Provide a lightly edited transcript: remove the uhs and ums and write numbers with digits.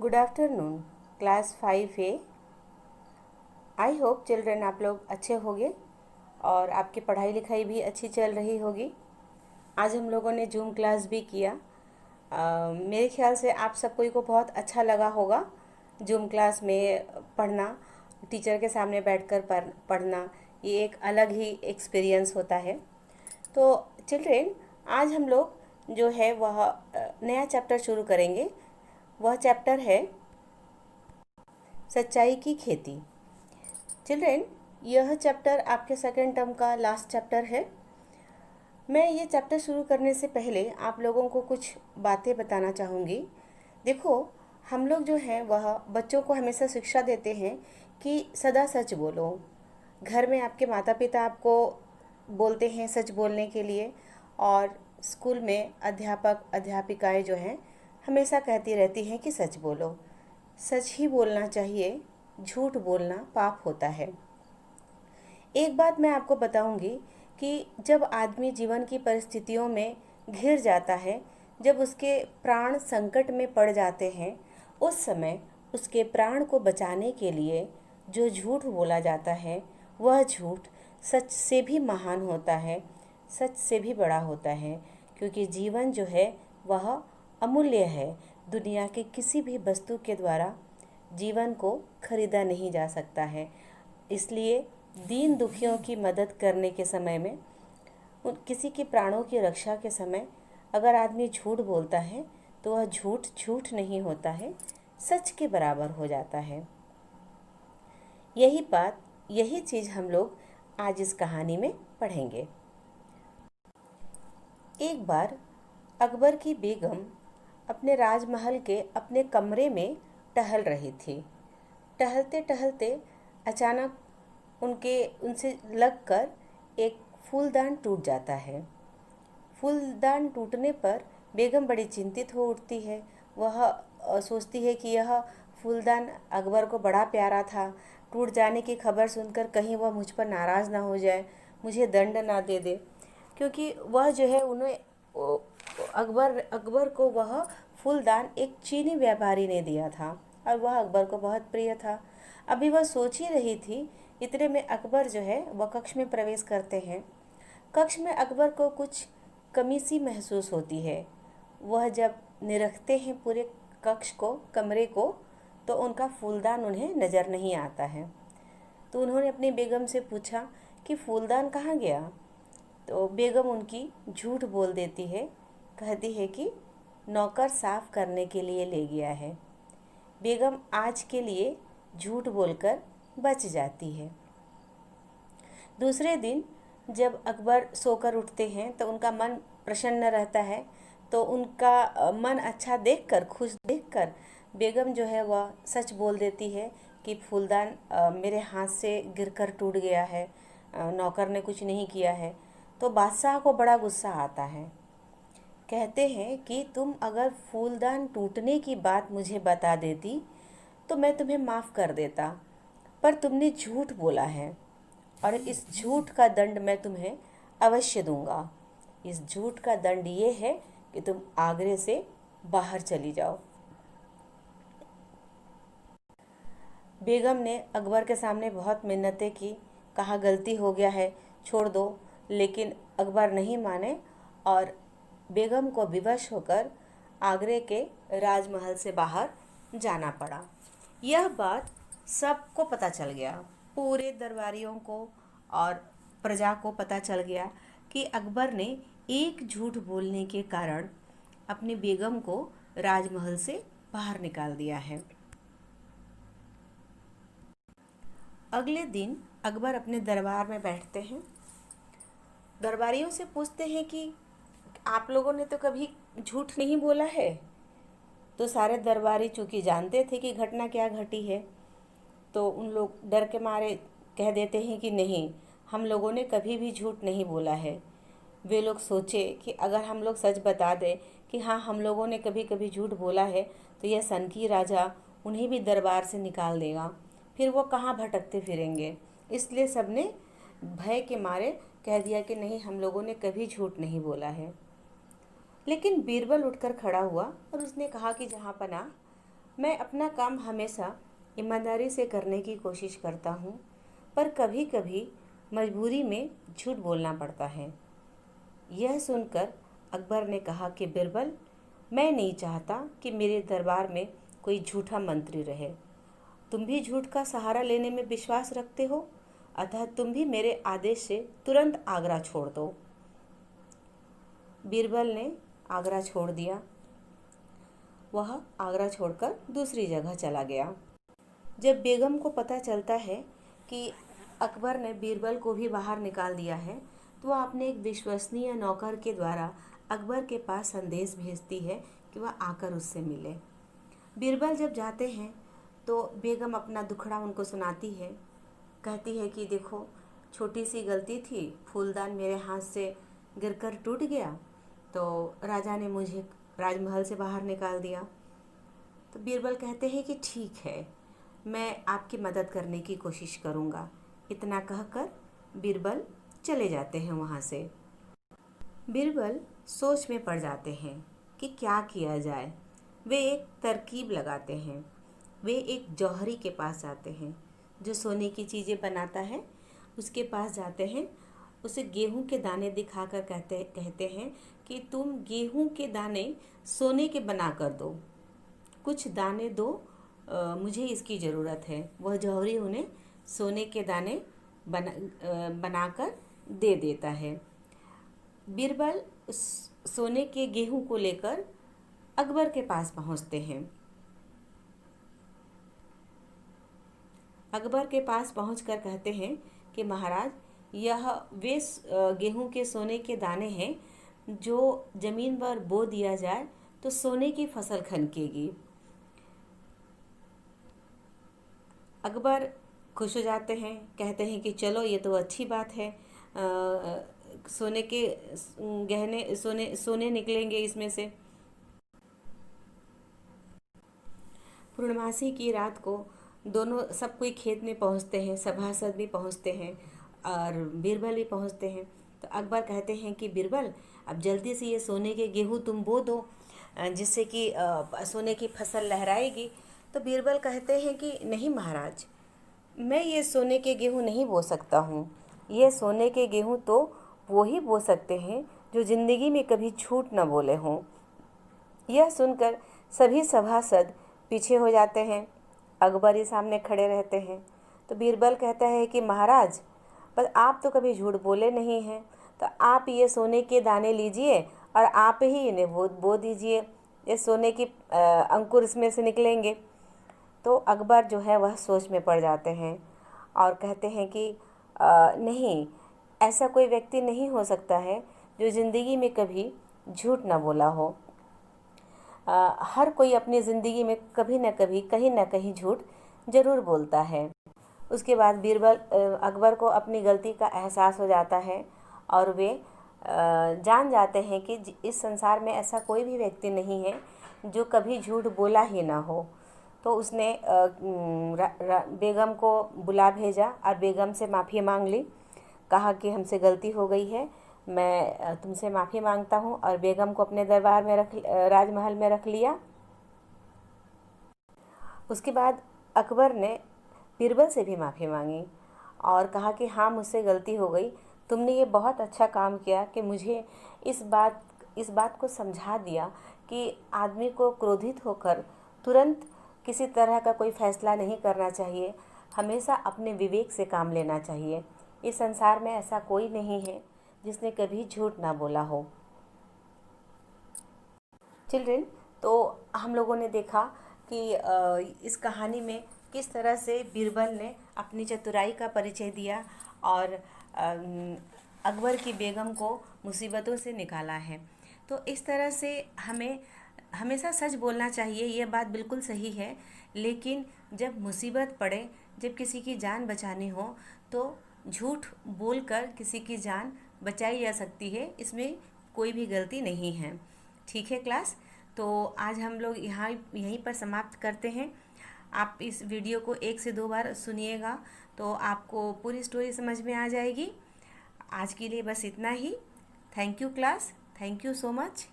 Good afternoon class 5A। I hope children आप लोग अच्छे होंगे और आपकी पढ़ाई लिखाई भी अच्छी चल रही होगी। आज हम लोगों ने जूम क्लास भी किया। मेरे ख्याल से आप सब कोई को बहुत अच्छा लगा होगा जूम क्लास में पढ़ना। टीचर के सामने बैठकर पढ़ना ये एक अलग ही एक्सपीरियंस होता है। तो चिल्ड्रेन आज हम लोग जो है वह नया चैप्टर शुरू करेंगे। वह चैप्टर है सच्चाई की खेती। चिल्ड्रेन यह चैप्टर आपके सेकेंड टर्म का लास्ट चैप्टर है। मैं ये चैप्टर शुरू करने से पहले आप लोगों को कुछ बातें बताना चाहूँगी। देखो, हम लोग जो हैं वह बच्चों को हमेशा शिक्षा देते हैं कि सदा सच बोलो। घर में आपके माता पिता आपको बोलते हैं सच बोलने के लिए, और स्कूल में अध्यापक अध्यापिकाएं जो हैं हमेशा कहती रहती हैं कि सच बोलो। सच ही बोलना चाहिए, झूठ बोलना पाप होता है। एक बात मैं आपको बताऊंगी कि जब आदमी जीवन की परिस्थितियों में घिर जाता है, जब उसके प्राण संकट में पड़ जाते हैं, उस समय उसके प्राण को बचाने के लिए जो झूठ बोला जाता है वह झूठ सच से भी महान होता है, सच से भी बड़ा होता है। क्योंकि जीवन जो है वह अमूल्य है। दुनिया के किसी भी वस्तु के द्वारा जीवन को खरीदा नहीं जा सकता है। इसलिए दीन दुखियों की मदद करने के समय में, किसी के प्राणों की रक्षा के समय अगर आदमी झूठ बोलता है तो वह झूठ झूठ नहीं होता है, सच के बराबर हो जाता है। यही चीज़ हम लोग आज इस कहानी में पढ़ेंगे। एक बार अकबर की बेगम अपने राजमहल के अपने कमरे में टहल रही थी। टहलते टहलते अचानक उनसे लगकर एक फूलदान टूट जाता है। फूलदान टूटने पर बेगम बड़ी चिंतित हो उठती है। वह सोचती है कि यह फूलदान अकबर को बड़ा प्यारा था। टूट जाने की खबर सुनकर कहीं वह मुझ पर नाराज़ ना हो जाए, मुझे दंड ना दे दे। क्योंकि वह जो है उन्हें अकबर को वह फूलदान एक चीनी व्यापारी ने दिया था और वह अकबर को बहुत प्रिय था। अभी वह सोच ही रही थी, इतने में अकबर जो है वह कक्ष में प्रवेश करते हैं। कक्ष में अकबर को कुछ कमी सी महसूस होती है। वह जब निरखते हैं पूरे कक्ष को, कमरे को, तो उनका फूलदान उन्हें नज़र नहीं आता है। तो उन्होंने अपनी बेगम से पूछा कि फूलदान कहाँ गया। तो बेगम उनकी झूठ बोल देती है, कहती है कि नौकर साफ करने के लिए ले गया है। बेगम आज के लिए झूठ बोलकर बच जाती है। दूसरे दिन जब अकबर सोकर उठते हैं तो उनका मन प्रसन्न रहता है। तो उनका मन अच्छा देखकर, खुश देखकर बेगम जो है वह सच बोल देती है कि फूलदान मेरे हाथ से गिरकर टूट गया है, नौकर ने कुछ नहीं किया है। तो बादशाह को बड़ा गुस्सा आता है। कहते हैं कि तुम अगर फूलदान टूटने की बात मुझे बता देती तो मैं तुम्हें माफ़ कर देता, पर तुमने झूठ बोला है और इस झूठ का दंड मैं तुम्हें अवश्य दूंगा। इस झूठ का दंड ये है कि तुम आगरे से बाहर चली जाओ। बेगम ने अकबर के सामने बहुत मिन्नतें की, कहा गलती हो गया है, छोड़ दो। लेकिन अकबर नहीं माने और बेगम को विवश होकर आगरे के राजमहल से बाहर जाना पड़ा। यह बात सबको पता चल गया, पूरे दरबारियों को और प्रजा को पता चल गया कि अकबर ने एक झूठ बोलने के कारण अपनी बेगम को राजमहल से बाहर निकाल दिया है। अगले दिन अकबर अपने दरबार में बैठते हैं। दरबारियों से पूछते हैं कि आप लोगों ने तो कभी झूठ नहीं बोला है। तो सारे दरबारी चूँकि जानते थे कि घटना क्या घटी है, तो उन लोग डर के मारे कह देते हैं कि नहीं, हम लोगों ने कभी भी झूठ नहीं बोला है। वे लोग सोचे कि अगर हम लोग सच बता दें कि हाँ हम लोगों ने कभी कभी झूठ बोला है, तो यह सनकी राजा उन्हें भी दरबार से निकाल देगा, फिर वो कहाँ भटकते फिरेंगे। इसलिए सबने भय के मारे कह दिया कि नहीं, हम लोगों ने कभी झूठ नहीं बोला है। लेकिन बीरबल उठकर खड़ा हुआ और उसने कहा कि जहाँ पनाह, मैं अपना काम हमेशा ईमानदारी से करने की कोशिश करता हूँ, पर कभी कभी मजबूरी में झूठ बोलना पड़ता है। यह सुनकर अकबर ने कहा कि बिरबल, मैं नहीं चाहता कि मेरे दरबार में कोई झूठा मंत्री रहे। तुम भी झूठ का सहारा लेने में विश्वास रखते हो, अतः तुम भी मेरे आदेश से तुरंत आगरा छोड़ दो। बीरबल ने आगरा छोड़ दिया। वह आगरा छोड़कर दूसरी जगह चला गया। जब बेगम को पता चलता है कि अकबर ने बीरबल को भी बाहर निकाल दिया है, तो वह अपने एक विश्वसनीय नौकर के द्वारा अकबर के पास संदेश भेजती है कि वह आकर उससे मिले। बीरबल जब जाते हैं तो बेगम अपना दुखड़ा उनको सुनाती है। कहती है कि देखो, छोटी सी गलती थी, फूलदान मेरे हाथ से गिरकर टूट गया, तो राजा ने मुझे राजमहल से बाहर निकाल दिया। तो बीरबल कहते हैं कि ठीक है, मैं आपकी मदद करने की कोशिश करूँगा। इतना कहकर बीरबल चले जाते हैं वहाँ से। बीरबल सोच में पड़ जाते हैं कि क्या किया जाए। वे एक तरकीब लगाते हैं। वे एक जौहरी के पास जाते हैं जो सोने की चीज़ें बनाता है। उसके पास जाते हैं, उसे गेहूं के दाने दिखाकर कहते हैं कि तुम गेहूं के दाने सोने के बना कर दो, कुछ दाने दो, मुझे इसकी ज़रूरत है। वह जौहरी उन्हें सोने के दाने बनाकर दे देता है। बीरबल उस सोने के गेहूं को लेकर अकबर के पास पहुंचते हैं। अकबर के पास पहुंचकर कहते हैं कि महाराज, यह वे गेहूं के सोने के दाने हैं जो ज़मीन पर बो दिया जाए तो सोने की फसल खनकेगी। अकबर खुश हो जाते हैं, कहते हैं कि चलो, ये तो अच्छी बात है। सोने के गहने, सोने निकलेंगे इसमें से। पूर्णमासी की रात को सब कोई खेत में पहुंचते हैं, सभासद भी पहुंचते हैं और बीरबल भी पहुंचते हैं। तो अकबर कहते हैं कि बीरबल, अब जल्दी से ये सोने के गेहूँ तुम बो दो, जिससे कि सोने की फसल लहराएगी। तो बीरबल कहते हैं कि नहीं महाराज, मैं ये सोने के गेहूँ नहीं बो सकता हूँ। ये सोने के गेहूँ तो वो ही बो सकते हैं जो ज़िंदगी में कभी झूठ न बोले हों। यह सुनकर सभी सभासद पीछे हो जाते हैं। अकबर ही सामने खड़े रहते हैं। तो बीरबल कहता है कि महाराज, पर आप तो कभी झूठ बोले नहीं हैं, तो आप ये सोने के दाने लीजिए और आप ही इन्हें बो दीजिए। ये सोने की अंकुर इसमें से निकलेंगे। तो अकबर जो है वह सोच में पड़ जाते हैं और कहते हैं कि नहीं, ऐसा कोई व्यक्ति नहीं हो सकता है जो ज़िंदगी में कभी झूठ ना बोला हो। हर कोई अपनी ज़िंदगी में कभी न कभी, कहीं ना कहीं झूठ ज़रूर बोलता है। उसके बाद बीरबल अकबर को अपनी गलती का एहसास हो जाता है और वे जान जाते हैं कि इस संसार में ऐसा कोई भी व्यक्ति नहीं है जो कभी झूठ बोला ही ना हो। तो उसने बेगम को बुला भेजा और बेगम से माफ़ी मांग ली। कहा कि हमसे गलती हो गई है, मैं तुमसे माफ़ी मांगता हूँ, और बेगम को अपने दरबार में राजमहल में रख लिया। उसके बाद अकबर ने बीरबल से भी माफ़ी मांगी और कहा कि हाँ, मुझसे गलती हो गई। तुमने ये बहुत अच्छा काम किया कि मुझे इस बात को समझा दिया कि आदमी को क्रोधित होकर तुरंत किसी तरह का कोई फैसला नहीं करना चाहिए, हमेशा अपने विवेक से काम लेना चाहिए। इस संसार में ऐसा कोई नहीं है जिसने कभी झूठ ना बोला हो। चिल्ड्रेन, तो हम लोगों ने देखा कि इस कहानी में किस तरह से बीरबल ने अपनी चतुराई का परिचय दिया और अकबर की बेगम को मुसीबतों से निकाला है। तो इस तरह से हमें हमेशा सच बोलना चाहिए, ये बात बिल्कुल सही है। लेकिन जब मुसीबत पड़े, जब किसी की जान बचानी हो, तो झूठ बोलकर किसी की जान बचाई जा सकती है, इसमें कोई भी गलती नहीं है। ठीक है क्लास, तो आज हम लोग यहीं पर समाप्त करते हैं। आप इस वीडियो को 1 से 2 बार सुनिएगा तो आपको पूरी स्टोरी समझ में आ जाएगी। आज के लिए बस इतना ही। Thank you class, thank you so much.